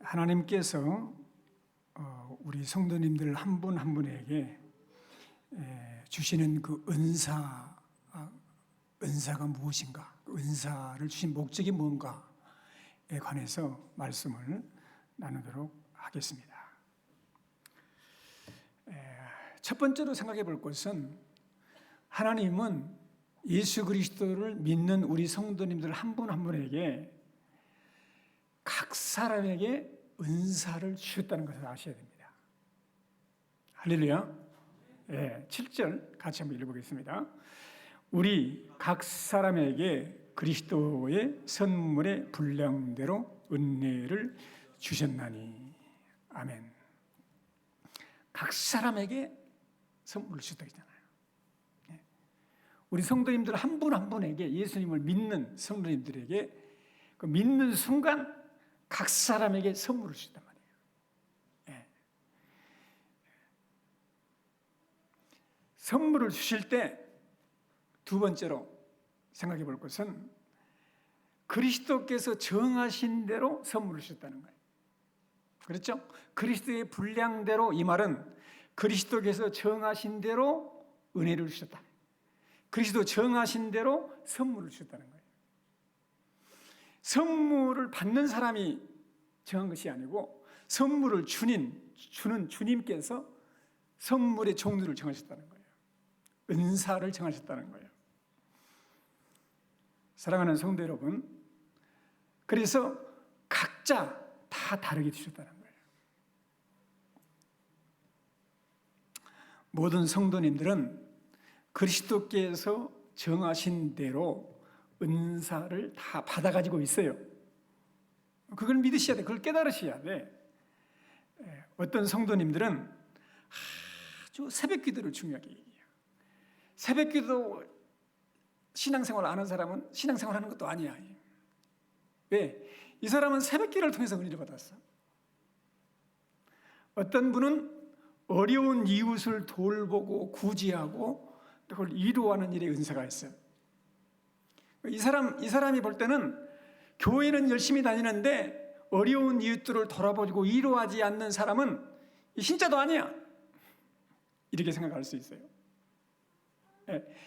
하나님께서 우리 성도님들 한 분 한 분에게 주시는 그 은사가 무엇인가, 은사를 주신 목적이 뭔가에 관해서 말씀을 나누도록 하겠습니다. 첫 번째로 생각해 볼 것은 하나님은 예수 그리스도를 믿는 우리 성도님들 한 분 한 분에게 각 사람에게 은사를 주셨다는 것을 아셔야 됩니다. 할렐루야. 7절 같이 한번 읽어보겠습니다. 우리 각 사람에게 그리스도의 선물의 분량대로 은혜를 주셨나니. 아멘. 각 사람에게 선물을 주셨다 했잖아요. 우리 성도님들 한 분 한 분에게, 예수님을 믿는 성도님들에게 그 믿는 순간 각 사람에게 선물을 주셨단 말이에요. 선물을 주실 때 두 번째로 생각해 볼 것은 그리스도께서 정하신 대로 선물을 주셨다는 거예요. 그렇죠? 그리스도의 분량대로, 이 말은 그리스도께서 정하신 대로 은혜를 주셨다. 그리스도 정하신 대로 선물을 주셨다는 거예요. 선물을 받는 사람이 정한 것이 아니고 선물을 주는 주님께서 선물의 종류를 정하셨다는 거예요. 은사를 정하셨다는 거예요. 사랑하는 성도 여러분, 그래서 각자 다 다르게 주셨다는 거예요. 모든 성도님들은 그리스도께서 정하신 대로 은사를 다 받아가지고 있어요. 그걸 믿으셔야 돼. 그걸 깨달으셔야 돼. 어떤 성도님들은 아주 새벽 기도를 중요하게 얘기해요. 새벽 기도 신앙생활 아는 사람은 신앙생활 하는 것도 아니야. 왜? 이 사람은 새벽 기도를 통해서 은혜를 받았어. 어떤 분은 어려운 이웃을 돌보고 구제하고 그걸 위로하는 일에 은사가 있어요. 이 사람이 볼 때는 교회는 열심히 다니는데 어려운 이웃들을 돌아보고 위로하지 않는 사람은 신자도 아니야. 이렇게 생각할 수 있어요.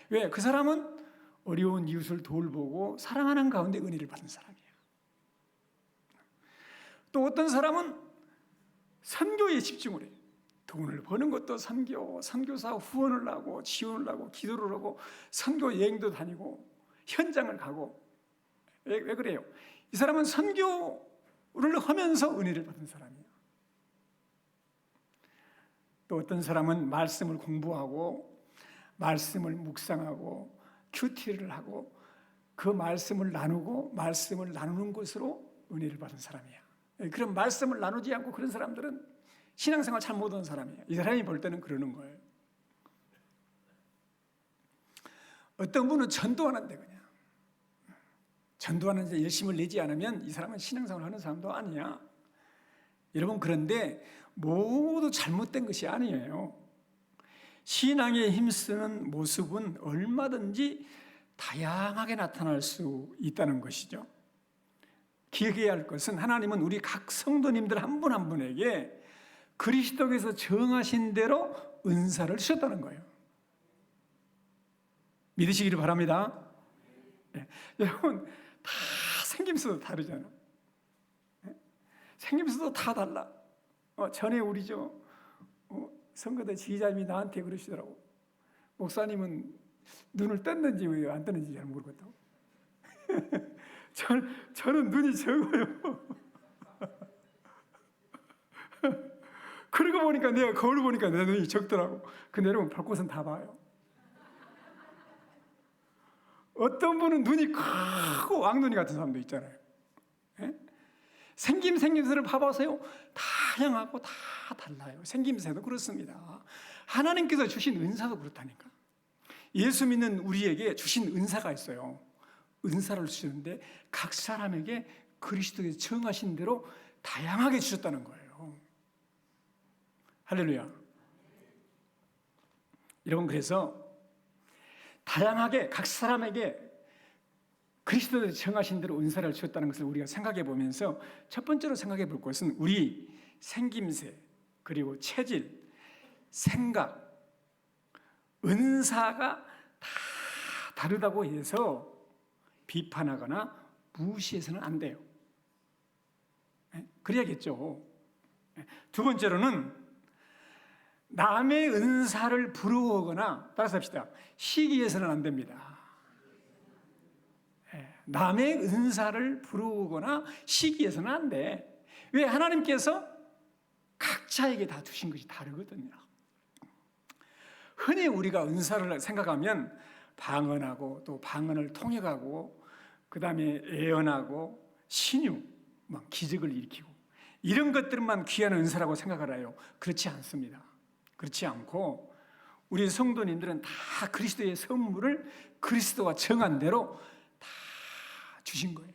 왜? 그 사람은 어려운 이웃을 돌보고 사랑하는 가운데 은혜를 받은 사람이에요. 또 어떤 사람은 선교에 집중을 해요. 돈을 버는 것도 선교사 후원을 하고 지원을 하고 기도를 하고 선교 여행도 다니고 현장을 가고. 왜 그래요? 이 사람은 선교를 하면서 은혜를 받은 사람이에요. 또 어떤 사람은 말씀을 공부하고 말씀을 묵상하고 큐티를 하고 그 말씀을 나누고 말씀을 나누는 것으로 은혜를 받은 사람이야. 그런 말씀을 나누지 않고 그런 사람들은 신앙생활 잘 못하는 사람이에요. 이 사람이 볼 때는 그러는 거예요. 어떤 분은 전도하는데 그냥 전도하는데 열심을 내지 않으면 이 사람은 신앙생활 하는 사람도 아니야. 여러분, 그런데 모두 잘못된 것이 아니에요. 신앙에 힘쓰는 모습은 얼마든지 다양하게 나타날 수 있다는 것이죠. 기억해야 할 것은 하나님은 우리 각 성도님들 한 분 한 분에게 그리스도께서 정하신 대로 은사를 주셨다는 거예요. 믿으시기를 바랍니다. 여러분, 다 생김새도 다르잖아. 생김새도 다 달라. 전에 우리 선거대 지휘자님이 나한테 그러시더라고. 목사님은 눈을 떴는지 왜 안 떴는지 잘 모르겠다고. 저는 눈이 적어요. 그러고 보니까 내가 거울 보니까 내 눈이 적더라고. 근데 여러분, 볼 곳은 다 봐요. 어떤 분은 눈이 크고 왕눈이 같은 사람도 있잖아요. 생김새를 봐보세요. 다양하고 다 달라요. 생김새도 그렇습니다. 하나님께서 주신 은사도 그렇다니까. 예수 믿는 우리에게 주신 은사가 있어요. 은사를 주시는데 각 사람에게 그리스도께서 정하신 대로 다양하게 주셨다는 거예요. 할렐루야. 여러분, 그래서 다양하게 각 사람에게 그리스도에 정하신 대로 은사를 주었다는 것을 우리가 생각해 보면서 첫 번째로 생각해 볼 것은 우리 생김새, 그리고 체질, 생각, 은사가 다 다르다고 해서 비판하거나 무시해서는 안 돼요. 그래야겠죠. 두 번째로는 남의 은사를 부러워하거나, 따라서 합시다, 시기해서는 안 됩니다. 남의 은사를 부러워하거나 시기해서는 안 돼. 왜? 하나님께서 각자에게 다 주신 것이 다르거든요. 흔히 우리가 은사를 생각하면 방언하고 또 방언을 통역하고 그 다음에 예언하고 신유, 막 기적을 일으키고 이런 것들만 귀한 은사라고 생각을 해요. 그렇지 않습니다. 그렇지 않고 우리 성도님들은 다 그리스도의 선물을 그리스도가 정한 대로 다 주신 거예요.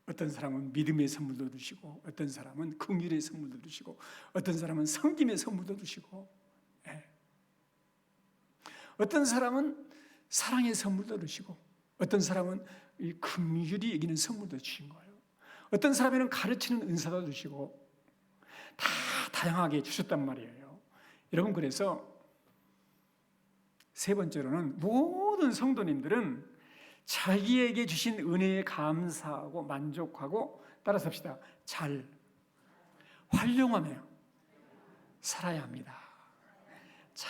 어떤 사람은 믿음의 선물도 주시고, 어떤 사람은 긍휼의 선물도 주시고, 어떤 사람은 섬김의 선물도 주시고, 어떤 사람은 사랑의 선물도 주시고, 어떤 사람은 이 긍휼이 여기는 선물도 주신 거예요. 어떤 사람에는 가르치는 은사도 주시고, 다 다양하게 주셨단 말이에요. 여러분, 그래서 세 번째로는 모든 성도님들은 자기에게 주신 은혜에 감사하고 만족하고, 따라서 합시다, 잘 활용하며 살아야 합니다. 잘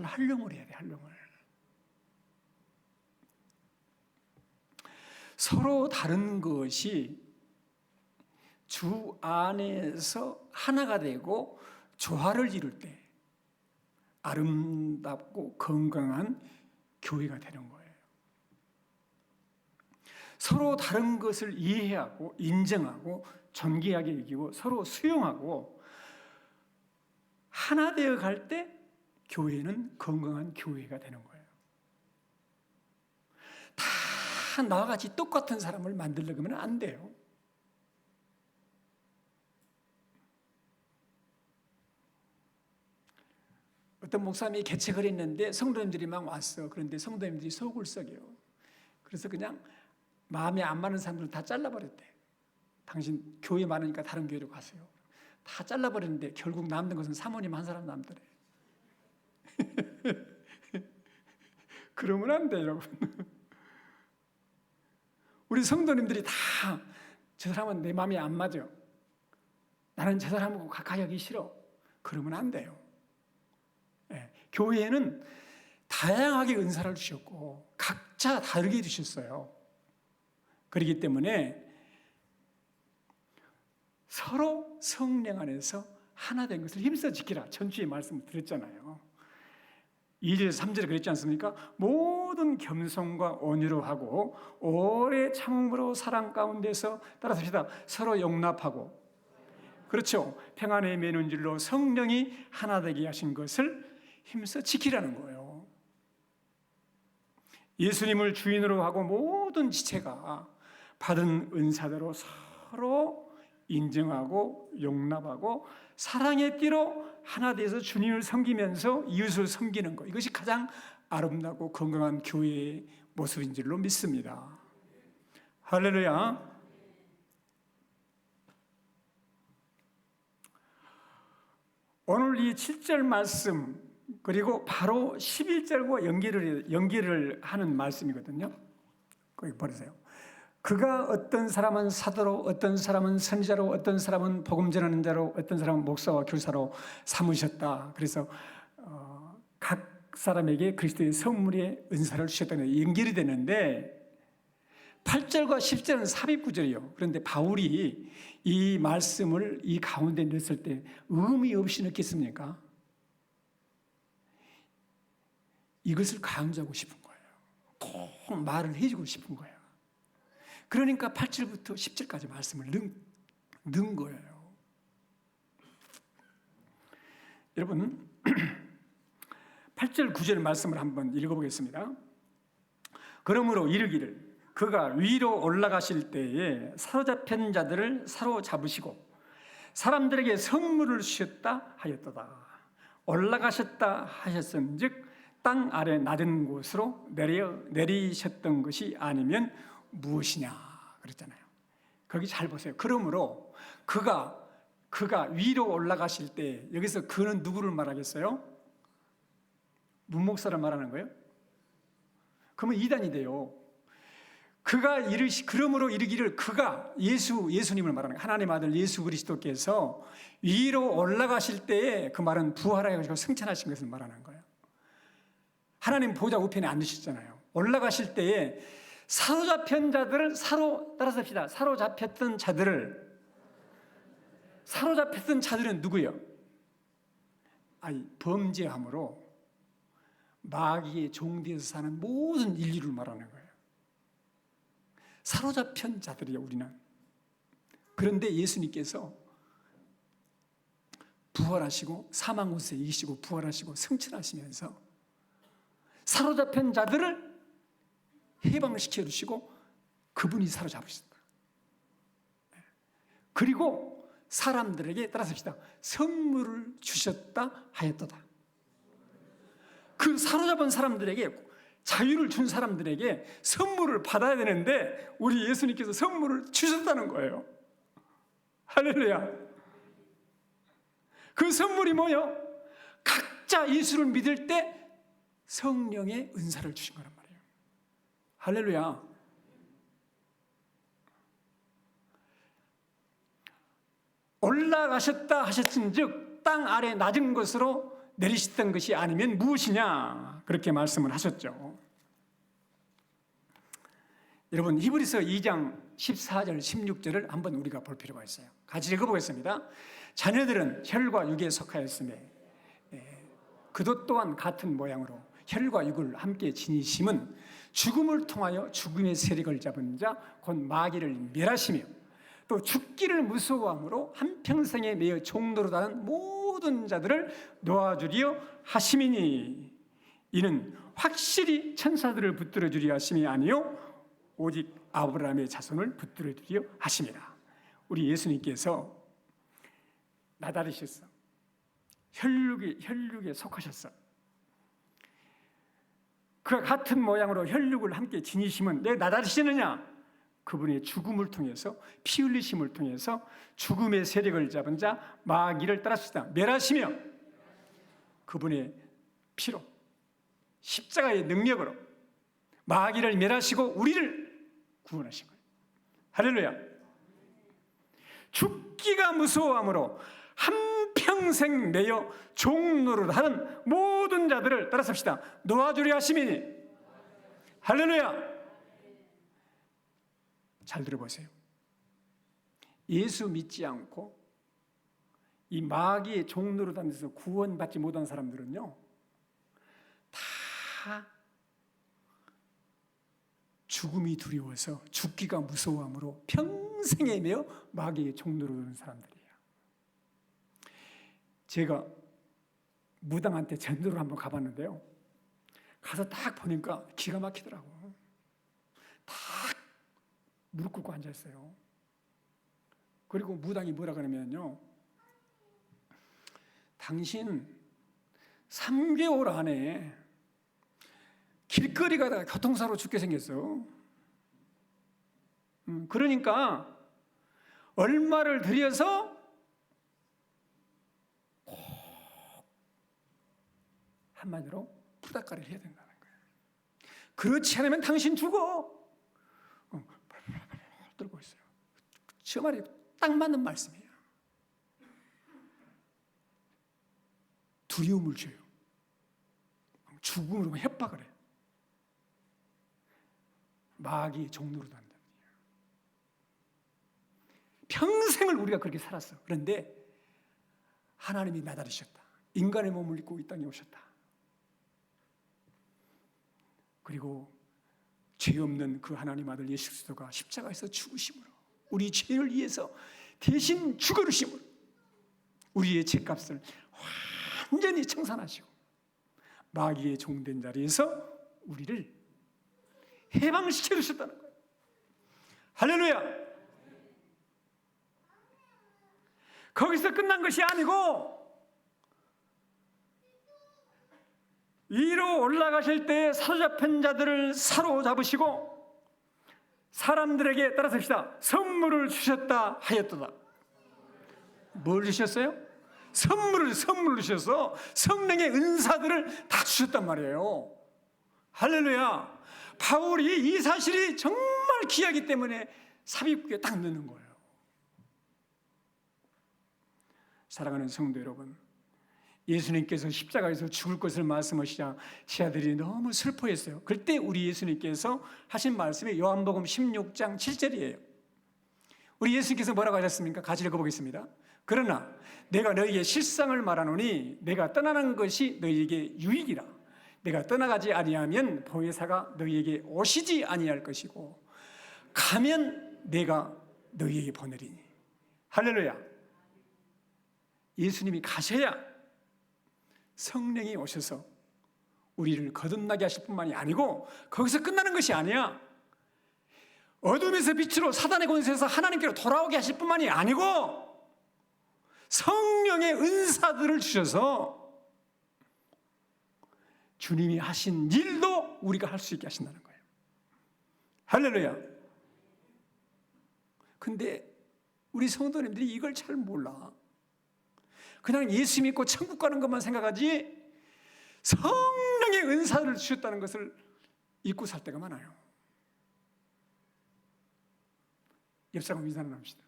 활용을 해야 돼, 활용을. 서로 다른 것이 주 안에서 하나가 되고 조화를 이룰 때 아름답고 건강한 교회가 되는 거예요. 서로 다른 것을 이해하고 인정하고 존귀하게 여기고 서로 수용하고 하나 되어 갈 때 교회는 건강한 교회가 되는 거예요. 다 나와 같이 똑같은 사람을 만들려고 하면 안 돼요. 어떤 목사님이 개척을 했는데 성도님들이 막 왔어. 그런데 성도님들이 속을 썩여요. 그래서 그냥 마음에 안 맞는 사람들을 다 잘라버렸대. 당신 교회 많으니까 다른 교회로 가세요. 다 잘라버렸는데 결국 남는 것은 사모님 한 사람 남더래. 그러면 안 돼, 여러분. 우리 성도님들이 다 저 사람은 내 마음에 안 맞아, 나는 저 사람하고 가까이 하기 싫어, 그러면 안 돼요. 교회에는 다양하게 은사를 주셨고 각자 다르게 주셨어요. 그렇기 때문에 서로 성령 안에서 하나 된 것을 힘써 지키라. 전주에 말씀을 드렸잖아요. 2절 3절에 그랬지 않습니까? 모든 겸손과 온유로 하고 오래 참음으로 사랑 가운데서, 따라서 합시다, 서로 용납하고, 그렇죠, 평안에 매는 줄로 성령이 하나 되게 하신 것을 힘써 지키라는 거예요. 예수님을 주인으로 하고 모든 지체가 받은 은사대로 서로 인정하고 용납하고 사랑의 띠로 하나 돼서 주님을 섬기면서 이웃을 섬기는 것, 이것이 가장 아름답고 건강한 교회의 모습인 줄로 믿습니다. 할렐루야. 오늘 이 7절 말씀 그리고 바로 11절과 연결을 하는 말씀이거든요. 거기 보세요. 그가 어떤 사람은 사도로, 어떤 사람은 선지자로, 어떤 사람은 복음 전하는 자로, 어떤 사람은 목사와 교사로 삼으셨다. 그래서 각 사람에게 그리스도의 선물의 은사를 주셨다는 게 연결이 되는데 8절과 10절은 삽입구절이에요. 그런데 바울이 이 말씀을 이 가운데 넣었을 때 의미 없이 넣겠습니까? 이것을 강조하고 싶은 거예요. 꼭 말을 해주고 싶은 거예요. 그러니까 8절부터 10절까지 말씀을 넣은 거예요. 여러분, 8절 9절 말씀을 한번 읽어보겠습니다. 그러므로 이르기를 그가 위로 올라가실 때에 사로잡힌 자들을 사로잡으시고 사람들에게 선물을 주셨다 하였도다. 올라가셨다 하셨은즉 땅 아래 낮은 곳으로 내리셨던 것이 아니면 무엇이냐 그랬잖아요. 거기 잘 보세요. 그러므로 그가 위로 올라가실 때, 여기서 그는 누구를 말하겠어요? 문목사를 말하는 거예요? 그러면 이단이 돼요. 그러므로 이르기를, 그가 예수님을 말하는 거예요. 하나님 아들 예수 그리스도께서 위로 올라가실 때에, 그 말은 부활하셔서 승천하신 것을 말하는 거예요. 하나님 보좌 우편에 앉으셨잖아요. 올라가실 때에 사로잡혔던 자들은 누구예요? 범죄함으로 마귀의 종되어서 사는 모든 인류를 말하는 거예요. 사로잡힌 자들이에요, 우리는. 그런데 예수님께서 부활하시고 사망 권세 이기시고 부활하시고 승천하시면서 사로잡힌 자들을 해방시켜 주시고 그분이 사로잡으셨다. 그리고 사람들에게, 따라서시다, 선물을 주셨다 하였도다. 그 사로잡은 사람들에게, 자유를 준 사람들에게 선물을 받아야 되는데 우리 예수님께서 선물을 주셨다는 거예요. 할렐루야. 그 선물이 뭐예요? 각자 예수를 믿을 때 성령의 은사를 주신 거란 말이에요. 할렐루야. 올라가셨다 하셨은즉 땅 아래 낮은 곳으로 내리셨던 것이 아니면 무엇이냐, 그렇게 말씀을 하셨죠. 여러분, 히브리서 2장 14절 16절을 한번 우리가 볼 필요가 있어요. 같이 읽어보겠습니다. 자녀들은 혈과 육에 속하였음에 그도 또한 같은 모양으로 혈과 육을 함께 지니심은 죽음을 통하여 죽음의 세력을 잡은 자 곧 마귀를 멸하시며 또 죽기를 무서워함으로 한평생에 매여 종노릇하는 모든 자들을 놓아주리여 하심이니, 이는 확실히 천사들을 붙들어 주리여 하심이 아니요 오직 아브라함의 자손을 붙들어 주리여 하심이라. 우리 예수님께서 나다르셨어. 혈육에 속하셨어. 그와 같은 모양으로 혈육을 함께 지니심은 왜 나다르시느냐? 그분의 죽음을 통해서, 피 흘리심을 통해서 죽음의 세력을 잡은 자 마귀를 따랐습니다. 멸하시며 그분의 피로, 십자가의 능력으로 마귀를 멸하시고 우리를 구원하신 거예요. 할렐루야. 죽기가 무서워함으로 한평생 매여 종노릇 하는 모든 자들을, 따라섭시다, 놓아주려 하심이니. 할렐루야. 잘 들어보세요. 예수 믿지 않고 이 마귀의 종노릇 하면서 구원받지 못한 사람들은요, 다 죽음이 두려워서, 죽기가 무서워함으로 평생에 매여 마귀의 종노릇 하는 사람들이에요. 제가 무당한테 전도를 한번 가봤는데요, 가서 딱 보니까 기가 막히더라고. 딱 무릎 꿇고 앉아있어요. 그리고 무당이 뭐라 그러면요, 당신 3개월 안에 길거리 가다가 교통사고로 죽게 생겼어. 그러니까 얼마를 들여서 꼭 한마디로 부닥가리를 해야 된다는 거예요. 그렇지 않으면 당신 죽어. 들고 있어요. 저 말이 딱 맞는 말씀이에요. 두려움을 줘요. 죽음으로 협박을 해요. 마귀의 종노릇 한다. 평생을 우리가 그렇게 살았어. 그런데 하나님이 나다르셨다. 인간의 몸을 입고 이 땅에 오셨다. 그리고 죄 없는 그 하나님 아들 예수 그리스도가 십자가에서 죽으심으로, 우리 죄를 위해서 대신 죽으심으로 우리의 죄값을 완전히 청산하시고 마귀의 종된 자리에서 우리를 해방시켜 주셨다는 거예요. 할렐루야. 거기서 끝난 것이 아니고 위로 올라가실 때 사로잡힌 자들을 사로잡으시고 사람들에게 따라섭시다. 선물을 주셨다 하였도다. 뭘 주셨어요? 선물을 주셔서 성령의 은사들을 다 주셨단 말이에요. 할렐루야. 바울이 이 사실이 정말 귀하기 때문에 삽입구에 딱 넣는 거예요. 사랑하는 성도 여러분, 예수님께서 십자가에서 죽을 것을 말씀하시자 제자들이 너무 슬퍼했어요. 그때 우리 예수님께서 하신 말씀이 요한복음 16장 7절이에요. 우리 예수님께서 뭐라고 하셨습니까? 같이 읽어보겠습니다. 그러나 내가 너희에게 실상을 말하노니 내가 떠나는 것이 너희에게 유익이라. 내가 떠나가지 아니하면 보혜사가 너희에게 오시지 아니할 것이고 가면 내가 너희에게 보내리니. 할렐루야. 예수님이 가셔야 성령이 오셔서 우리를 거듭나게 하실 뿐만이 아니고 거기서 끝나는 것이 아니야. 어둠에서 빛으로 사단의 권세에서 하나님께로 돌아오게 하실 뿐만이 아니고 성령의 은사들을 주셔서 주님이 하신 일도 우리가 할 수 있게 하신다는 거예요. 할렐루야. 근데 우리 성도님들이 이걸 잘 몰라. 그냥 예수 믿고 천국 가는 것만 생각하지 성령의 은사를 주셨다는 것을 잊고 살 때가 많아요. 옆 사람 인사 나눕시다.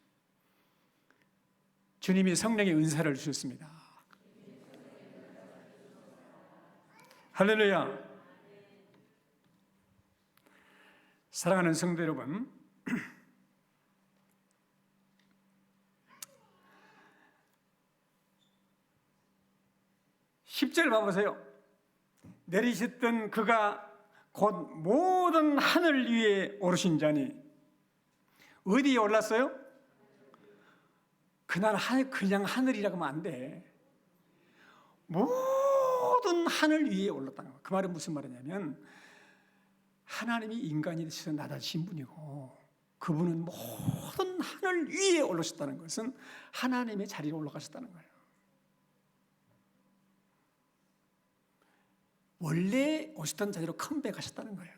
주님이 성령의 은사를 주셨습니다. 할렐루야. 사랑하는 성도 여러분, 10절 봐보세요. 내리셨던 그가 곧 모든 하늘 위에 오르신 자니. 어디에 올랐어요? 그날 그냥 하늘이라고 하면 안 돼. 모든 하늘 위에 올랐다는 거예요. 그 말은 무슨 말이냐면 하나님이 인간이 되셔서 나다신 분이고 그분은 모든 하늘 위에 올라셨다는 것은 하나님의 자리로 올라가셨다는 거예요. 원래 오셨던 자리로 컴백하셨다는 거예요.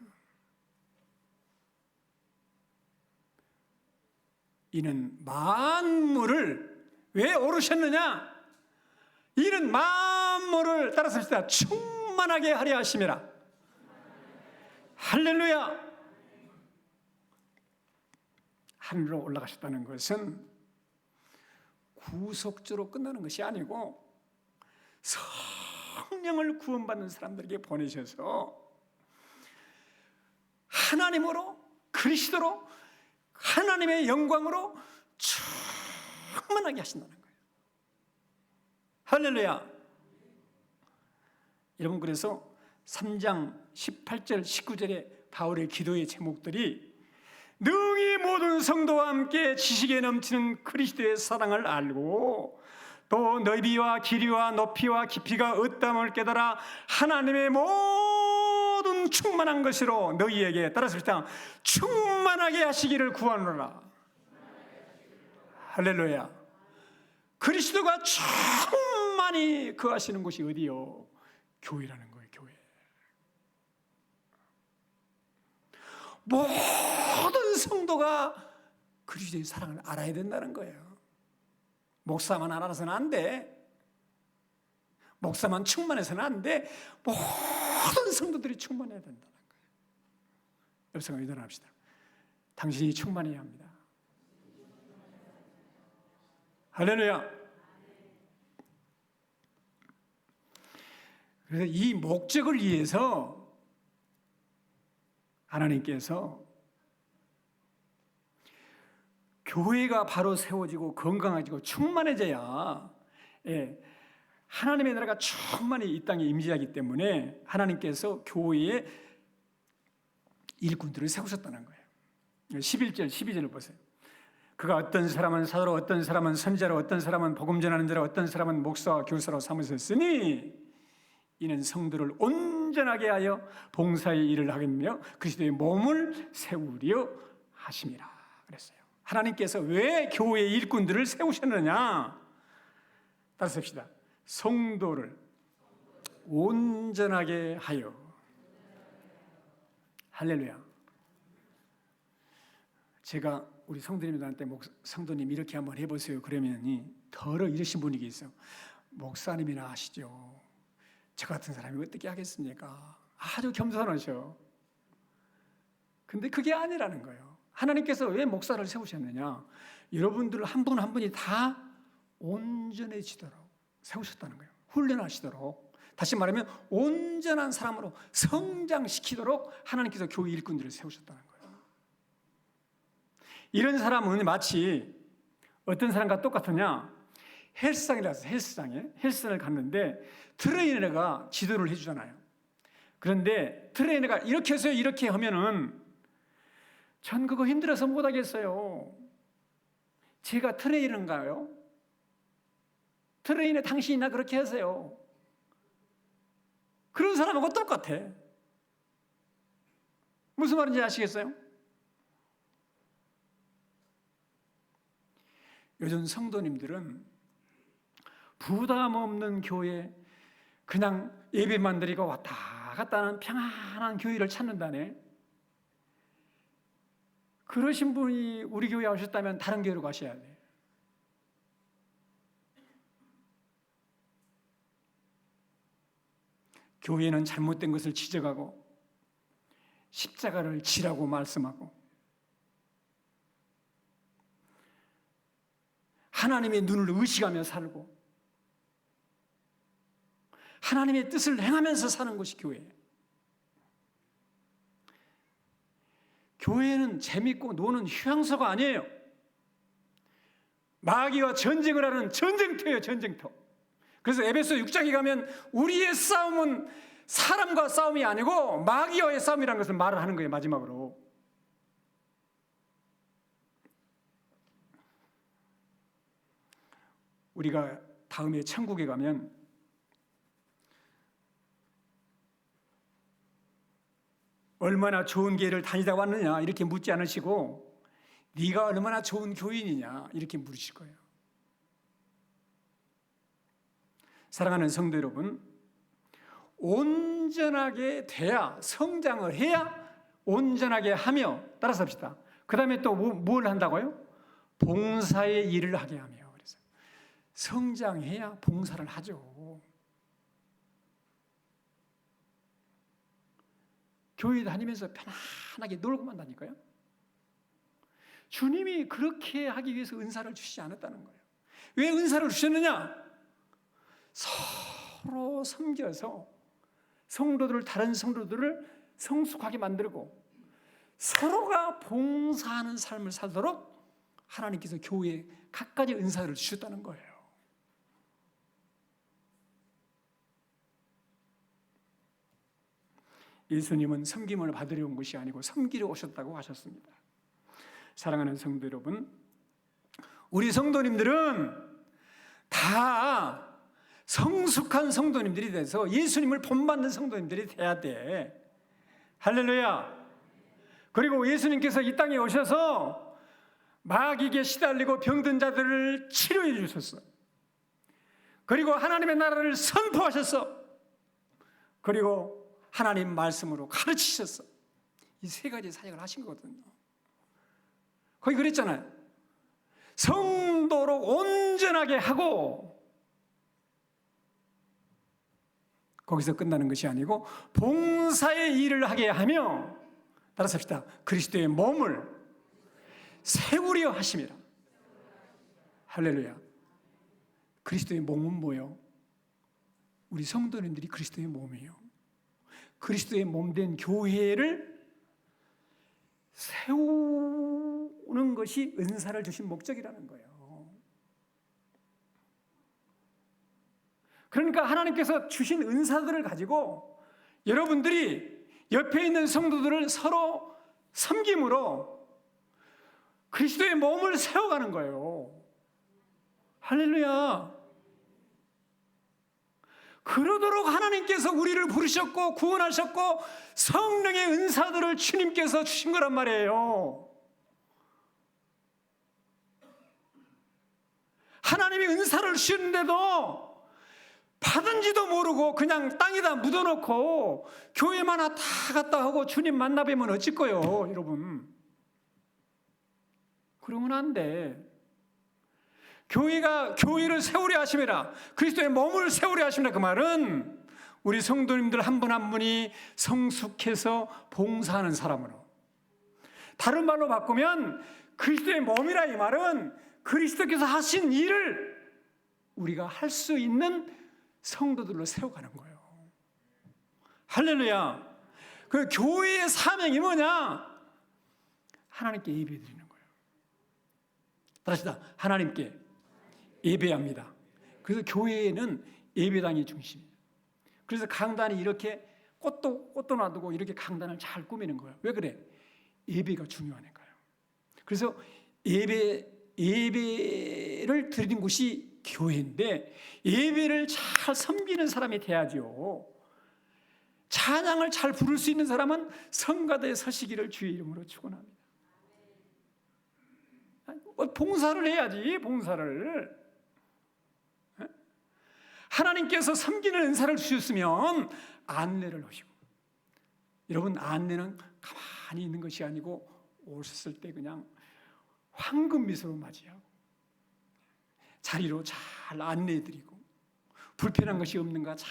이는 만물을 왜 오르셨느냐? 이는 만물을 따라서 충만하게 하려 하심이라. 할렐루야. 하늘로 올라가셨다는 것은 구속주로 끝나는 것이 아니고 성령을 구원받는 사람들에게 보내셔서 하나님으로 그리스도로 하나님의 영광으로 충만하게 하신다는 거예요. 할렐루야. 여러분, 그래서 3장 18절 19절의 바울의 기도의 제목들이 능히 모든 성도와 함께 지식에 넘치는 그리스도의 사랑을 알고 또 너비와 길이와 높이와 깊이가 어떠함을 깨달아 하나님의 모든 충만한 것으로 너희에게 따라서 충만하게 하시기를 구하노라. 할렐루야. 그리스도가 충만히 거하시는 곳이 어디요? 교회라는 거예요. 교회. 모든 성도가 그리스도의 사랑을 알아야 된다는 거예요. 목사만 알아서는 안 돼. 목사만 충만해서는 안 돼. 모든 성도들이 충만해야 된다는 거예요. 옆 사람 일어납시다. 당신이 충만해야 합니다. 할렐루야. 그래서 이 목적을 위해서 하나님께서 교회가 바로 세워지고 건강해지고 충만해져야 하나님의 나라가 충만히 이 땅에 임재하기 때문에 하나님께서 교회에 일꾼들을 세우셨다는 거예요. 11절 12절을 보세요. 그가 어떤 사람은 사도로 어떤 사람은 선지자로 어떤 사람은 복음 전하는 자로 어떤 사람은 목사와 교사로 삼으셨으니 이는 성도를 온전하게 하여 봉사의 일을 하겠며 그리스도의 몸을 세우려 하심이라 그랬어요. 하나님께서 왜 교회의 일꾼들을 세우셨느냐? 따라서 합시다. 성도를 온전하게 하여. 할렐루야. 제가 우리 성도님들한테 성도님 이렇게 한번 해보세요 그러면 더러 이러신 분위기 있어요. 목사님이나 하시죠. 저 같은 사람이 어떻게 하겠습니까? 아주 겸손하셔. 근데 그게 아니라는 거예요. 하나님께서 왜 목사를 세우셨느냐? 여러분들 한 분 한 분이 다 온전해지도록 세우셨다는 거예요. 훈련하시도록. 다시 말하면 온전한 사람으로 성장시키도록 하나님께서 교회 일꾼들을 세우셨다는 거예요. 이런 사람은 마치 어떤 사람과 똑같으냐? 헬스장이라서 헬스장을 갔는데 트레이너가 지도를 해주잖아요. 그런데 트레이너가 이렇게 해서 이렇게 하면은 전 그거 힘들어서 못하겠어요. 제가 트레이너인가요? 트레이너 당신이나 그렇게 하세요. 그런 사람하고 똑같아. 무슨 말인지 아시겠어요? 요즘 성도님들은 부담 없는 교회, 그냥 예배만 드리고 왔다 갔다 하는 평안한 교회를 찾는다네. 그러신 분이 우리 교회에 오셨다면 다른 교회로 가셔야 돼. 교회는 잘못된 것을 지적하고 십자가를 지라고 말씀하고 하나님의 눈을 의식하며 살고 하나님의 뜻을 행하면서 사는 것이 교회예요. 교회는 재밌고 노는 휴양소가 아니에요. 마귀와 전쟁을 하는 전쟁터예요. 전쟁터. 그래서 에베소 6장에 가면 우리의 싸움은 사람과 싸움이 아니고 마귀와의 싸움이라는 것을 말을 하는 거예요. 마지막으로. 우리가 다음에 천국에 가면 얼마나 좋은 교회를 다니다 왔느냐 이렇게 묻지 않으시고 네가 얼마나 좋은 교인이냐 이렇게 물으실 거예요. 사랑하는 성도 여러분, 온전하게 돼야, 성장을 해야 온전하게 하며, 따라서 합시다. 그 다음에 또 뭘 한다고요? 봉사의 일을 하게 하며. 그래서 성장해야 봉사를 하죠. 교회 다니면서 편안하게 놀고만 다닐까요? 주님이 그렇게 하기 위해서 은사를 주시지 않았다는 거예요. 왜 은사를 주셨느냐? 서로 섬겨서 다른 성도들을 성숙하게 만들고 서로가 봉사하는 삶을 살도록 하나님께서 교회에 각가지 은사를 주셨다는 거예요. 예수님은 섬김을 받으려 온 것이 아니고 섬기려 오셨다고 하셨습니다. 사랑하는 성도 여러분, 우리 성도님들은 다 성숙한 성도님들이 돼서 예수님을 본받는 성도님들이 돼야 돼. 할렐루야. 그리고 예수님께서 이 땅에 오셔서 마귀에게 시달리고 병든 자들을 치료해 주셨어. 그리고 하나님의 나라를 선포하셨어. 그리고 하나님 말씀으로 가르치셨어. 이 세 가지 사역을 하신 거거든요. 거기 그랬잖아요. 성도로 온전하게 하고, 거기서 끝나는 것이 아니고 봉사의 일을 하게 하며, 따라서 합시다. 그리스도의 몸을 세우려 하심이라. 할렐루야. 그리스도의 몸은 뭐예요? 우리 성도님들이 그리스도의 몸이에요. 그리스도의 몸된 교회를 세우는 것이 은사를 주신 목적이라는 거예요. 그러니까 하나님께서 주신 은사들을 가지고 여러분들이 옆에 있는 성도들을 서로 섬김으로 그리스도의 몸을 세워가는 거예요. 할렐루야. 그러도록 하나님께서 우리를 부르셨고 구원하셨고 성령의 은사들을 주님께서 주신 거란 말이에요. 하나님이 은사를 주셨는데도 받은지도 모르고 그냥 땅에다 묻어놓고 교회만 다 갔다 하고 주님 만나 뵈면 어쩔 거요, 여러분. 그러면 안 돼. 교회가 교회를 세우려 하심이라, 그리스도의 몸을 세우려 하심이라. 그 말은 우리 성도님들 한 분 한 분이 성숙해서 봉사하는 사람으로, 다른 말로 바꾸면 그리스도의 몸이라 이 말은 그리스도께서 하신 일을 우리가 할 수 있는 성도들로 세워가는 거예요. 할렐루야. 그 교회의 사명이 뭐냐? 하나님께 예배드리는 거예요. 다시다, 하나님께 예배합니다. 그래서 교회에는 예배당이 중심이에요. 그래서 강단이 이렇게 꽃도 놔두고 이렇게 강단을 잘 꾸미는 거예요. 왜 그래? 예배가 중요하니까요. 그래서 예배를 드리는 곳이 교회인데, 예배를 잘 섬기는 사람이 돼야죠. 찬양을 잘 부를 수 있는 사람은 성가대에 서시기를 주의 이름으로 축원합니다. 봉사를 해야지, 봉사를. 하나님께서 섬기는 은사를 주셨으면 안내를 하시고, 여러분, 안내는 가만히 있는 것이 아니고 오셨을 때 그냥 황금 미소로 맞이하고 자리로 잘 안내해드리고 불편한 것이 없는가 잘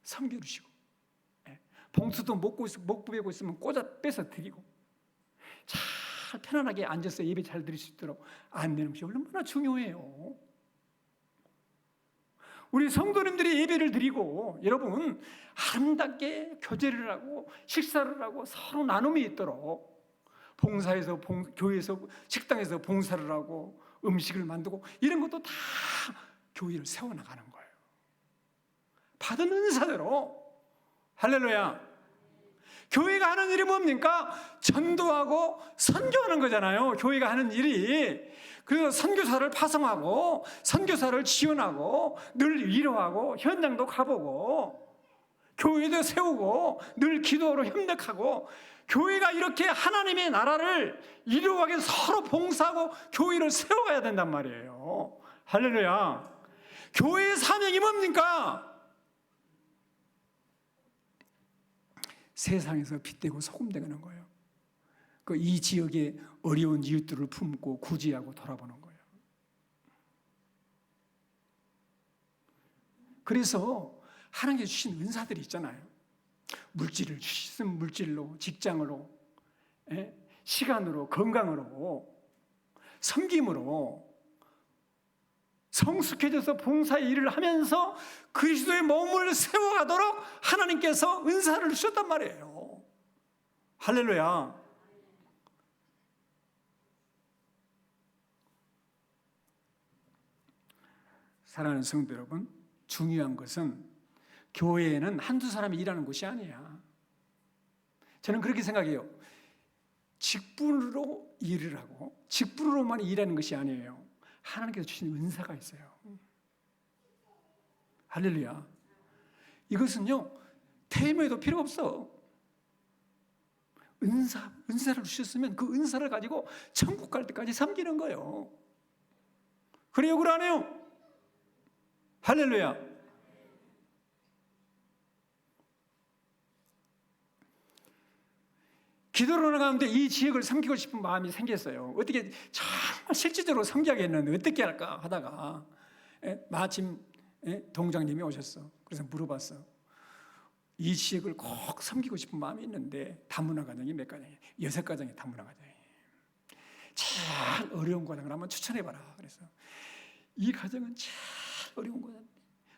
섬겨주시고, 봉투도 목 부비고 있으면 꽂아 빼서 드리고 잘 편안하게 앉아서 예배 잘 드릴 수 있도록 안내는 것이 얼마나 중요해요. 우리 성도님들이 예배를 드리고 여러분 아름답게 교제를 하고 식사를 하고 서로 나눔이 있도록, 봉사에서 교회에서 식당에서 봉사를 하고 음식을 만들고 이런 것도 다 교회를 세워나가는 거예요. 받은 은사대로. 할렐루야. 교회가 하는 일이 뭡니까? 전도하고 선교하는 거잖아요. 교회가 하는 일이. 그래서 선교사를 파송하고 선교사를 지원하고 늘 위로하고 현장도 가보고 교회도 세우고 늘 기도로 협력하고, 교회가 이렇게 하나님의 나라를 이루어가기 위해서 서로 봉사하고 교회를 세워가야 된단 말이에요. 할렐루야. 교회의 사명이 뭡니까? 세상에서 빛되고 소금 되는 거예요. 이 지역의 어려운 이웃들을 품고 구제하고 돌아보는 거예요. 그래서 하나님께 주신 은사들이 있잖아요. 물질을 주신 물질로, 직장으로, 시간으로, 건강으로, 섬김으로 성숙해져서 봉사의 일을 하면서 그리스도의 몸을 세워가도록 하나님께서 은사를 주셨단 말이에요. 할렐루야. 사랑하는 성도 여러분, 중요한 것은 교회에는 한두 사람이 일하는 곳이 아니야. 저는 그렇게 생각해요. 직분으로 일을 하고 직분으로만 일하는 것이 아니에요. 하나님께서 주신 은사가 있어요. 할렐루야. 이것은요, 퇴임해도 필요 없어. 은사를 주셨으면 그 은사를 가지고 천국 갈 때까지 섬기는 거예요. 그래요, 그러네요. 할렐루야. 기도를 나가는데 이 지역을 섬기고 싶은 마음이 생겼어요. 어떻게 정말 실질적으로 섬겨야겠는데 어떻게 할까 하다가 마침 동장님이 오셨어. 그래서 물어봤어. 이 지역을 꼭 섬기고 싶은 마음이 있는데 다문화 가정이 몇 가정이에요? 6가정이 다문화 가정이에요. 제일 어려운 가정을 한번 추천해봐라. 그래서 이 가정은 제일 어려운 가정인데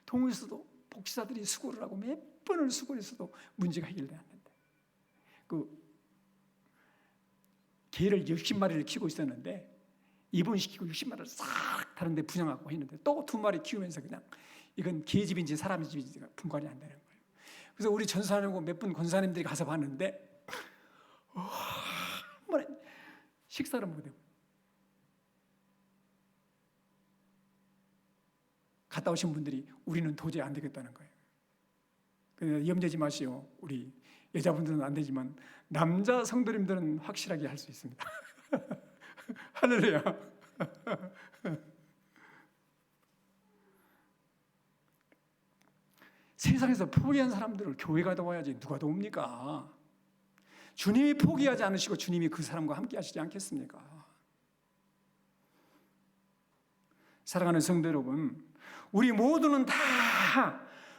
동에서도 복지사들이 수고를 하고 몇 번을 수고를 했어도 문제가 해결되지 않는데, 개를 60마리를 키우고 있었는데 입원시키고 60마리를 싹 다른 데 분양하고 했는데 또 2마리 키우면서 그냥 이건 개 집인지 사람 집인지 분간이 안 되는 거예요. 그래서 우리 전사하고 몇 분 권사님들이 가서 봤는데 식사를 못 하고 갔다 오신 분들이 우리는 도저히 안 되겠다는 거예요. 그래서 염려하지 마시오. 우리 여자분들은 안 되지만 남자 성도님들은 확실하게 할 수 있습니다. 할렐루야. 세상에서 포기한 사람들을 교회가 도와야지 누가 도웁니까? 주님이 포기하지 않으시고 주님이 그 사람과 함께 하시지 않겠습니까? 사랑하는 성도 여러분, 우리 모두는 다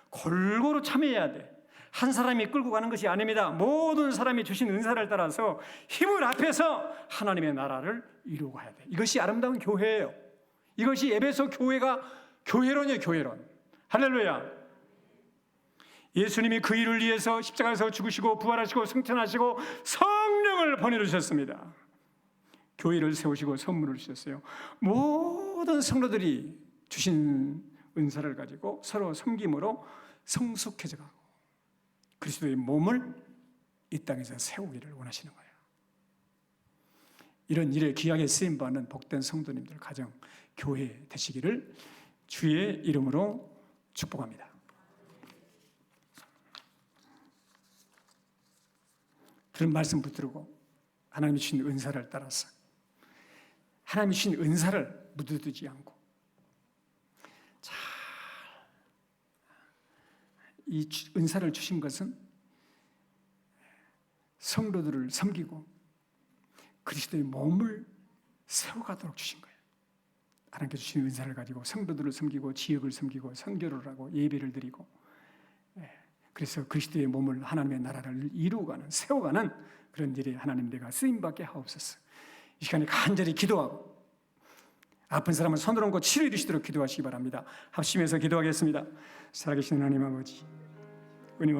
골고루 참여해야 돼. 한 사람이 끌고 가는 것이 아닙니다. 모든 사람이 주신 은사를 따라서 힘을 합해서 하나님의 나라를 이루고 가야 돼. 이것이 아름다운 교회예요. 이것이 에베소 교회가 교회론이에요, 교회론. 할렐루야. 예수님이 그 일을 위해서 십자가에서 죽으시고 부활하시고 승천하시고 성령을 보내주셨습니다. 교회를 세우시고 선물을 주셨어요. 모든 성도들이 주신 은사를 가지고 서로 섬김으로 성숙해져 가고 그리스도의 몸을 이 땅에서 세우기를 원하시는 거예요. 이런 일에 귀하게 쓰임받는 복된 성도님들 가정, 교회 되시기를 주의 이름으로 축복합니다. 들은 말씀 붙들고 하나님이 주신 은사를 따라서 하나님이 주신 은사를 묻어두지 않고 잘 이 은사를 주신 것은 성도들을 섬기고 그리스도의 몸을 세워가도록 주신 거예요. 하나님께서 주신 은사를 가지고 성도들을 섬기고 지역을 섬기고 선교를 하고 예배를 드리고 그래서 그리스도의 몸을 하나님의 나라를 이루어가는 세워가는 그런 일에 하나님 내가 쓰임받게 하옵소서. 이 시간에 간절히 기도하고 아픈 사람은 손을 얹고 치료해 주시도록 기도하시기 바랍니다. 합심해서 기도하겠습니다. 살아계신 하나님 아버지, 은혜와